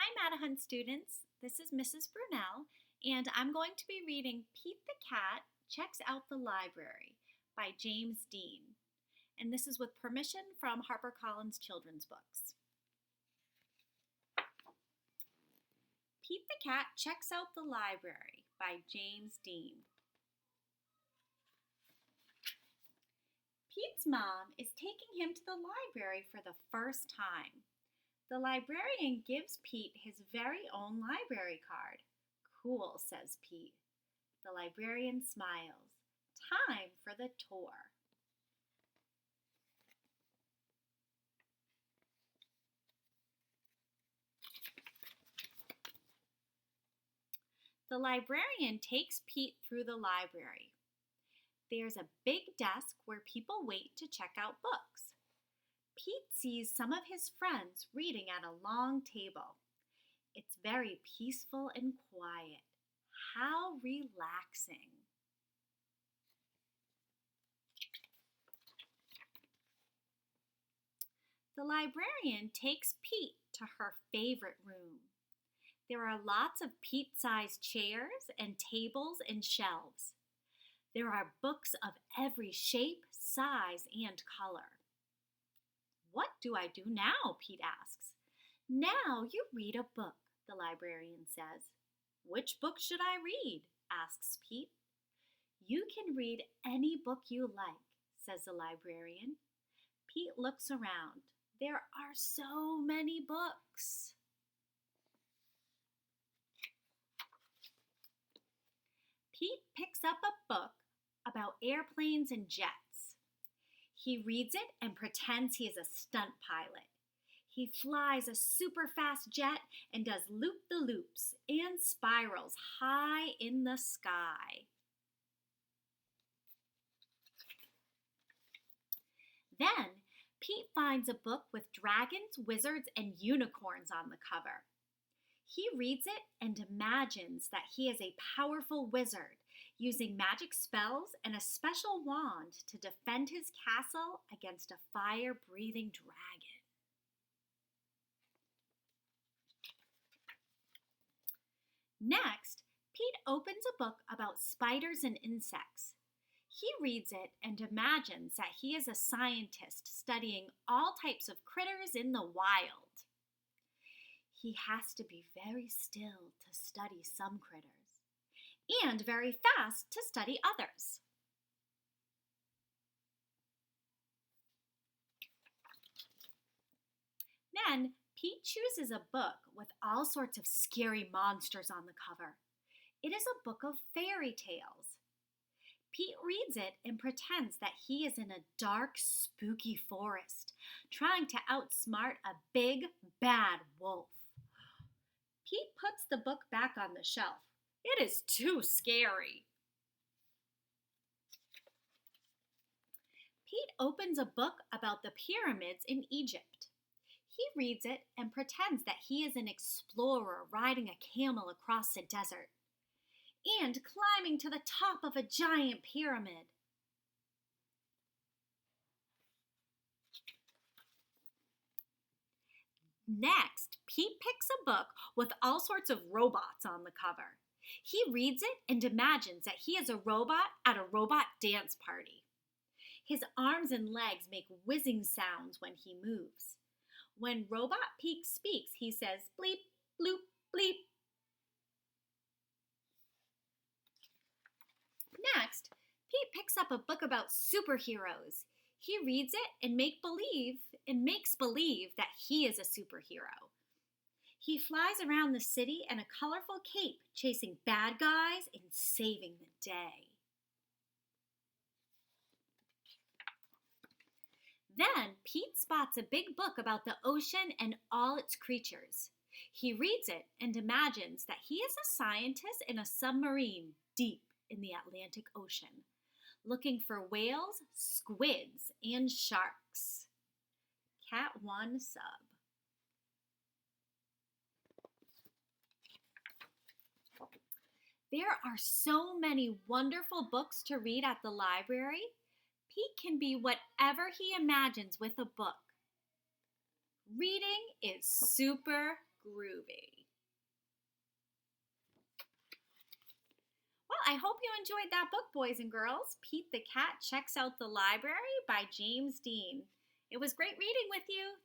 Hi, Matahunt students. This is Mrs. Brunell, and I'm going to be reading Pete the Cat Checks Out the Library by James Dean. And this is with permission from HarperCollins Children's Books. Pete the Cat Checks Out the Library by James Dean. Pete's mom is taking him to the library for the first time. The librarian gives Pete his very own library card. Cool, says Pete. The librarian smiles. Time for the tour. The librarian takes Pete through the library. There's a big desk where people wait to check out books. Pete sees some of his friends reading at a long table. It's very peaceful and quiet. How relaxing. The librarian takes Pete to her favorite room. There are lots of Pete-sized chairs and tables and shelves. There are books of every shape, size, and color. What do I do now? Pete asks. Now you read a book, the librarian says. Which book should I read? Asks Pete. You can read any book you like, says the librarian. Pete looks around. There are so many books. Pete picks up a book about airplanes and jets. He reads it and pretends he is a stunt pilot. He flies a super fast jet and does loop-the-loops and spirals high in the sky. Then Pete finds a book with dragons, wizards, and unicorns on the cover. He reads it and imagines that he is a powerful wizard using magic spells and a special wand to defend his castle against a fire-breathing dragon. Next, Pete opens a book about spiders and insects. He reads it and imagines that he is a scientist studying all types of critters in the wild. He has to be very still to study some critters, and very fast to study others. Then Pete chooses a book with all sorts of scary monsters on the cover. It is a book of fairy tales. Pete reads it and pretends that he is in a dark, spooky forest, trying to outsmart a big, bad wolf. Pete puts the book back on the shelf. It is too scary. Pete opens a book about the pyramids in Egypt. He reads it and pretends that he is an explorer riding a camel across the desert and climbing to the top of a giant pyramid. Next, Pete picks a book with all sorts of robots on the cover. He reads it and imagines that he is a robot at a robot dance party. His arms and legs make whizzing sounds when he moves. When Robot Pete speaks, he says bleep, bloop, bleep. Next, Pete picks up a book about superheroes. He reads it and makes believe that he is a superhero. He flies around the city in a colorful cape, chasing bad guys and saving the day. Then Pete spots a big book about the ocean and all its creatures. He reads it and imagines that he is a scientist in a submarine deep in the Atlantic Ocean, looking for whales, squids, and sharks. Cat 1 sub. There are so many wonderful books to read at the library. Pete can be whatever he imagines with a book. Reading is super groovy. Well, I hope you enjoyed that book, boys and girls. Pete the Cat Checks Out the Library by James Dean. It was great reading with you.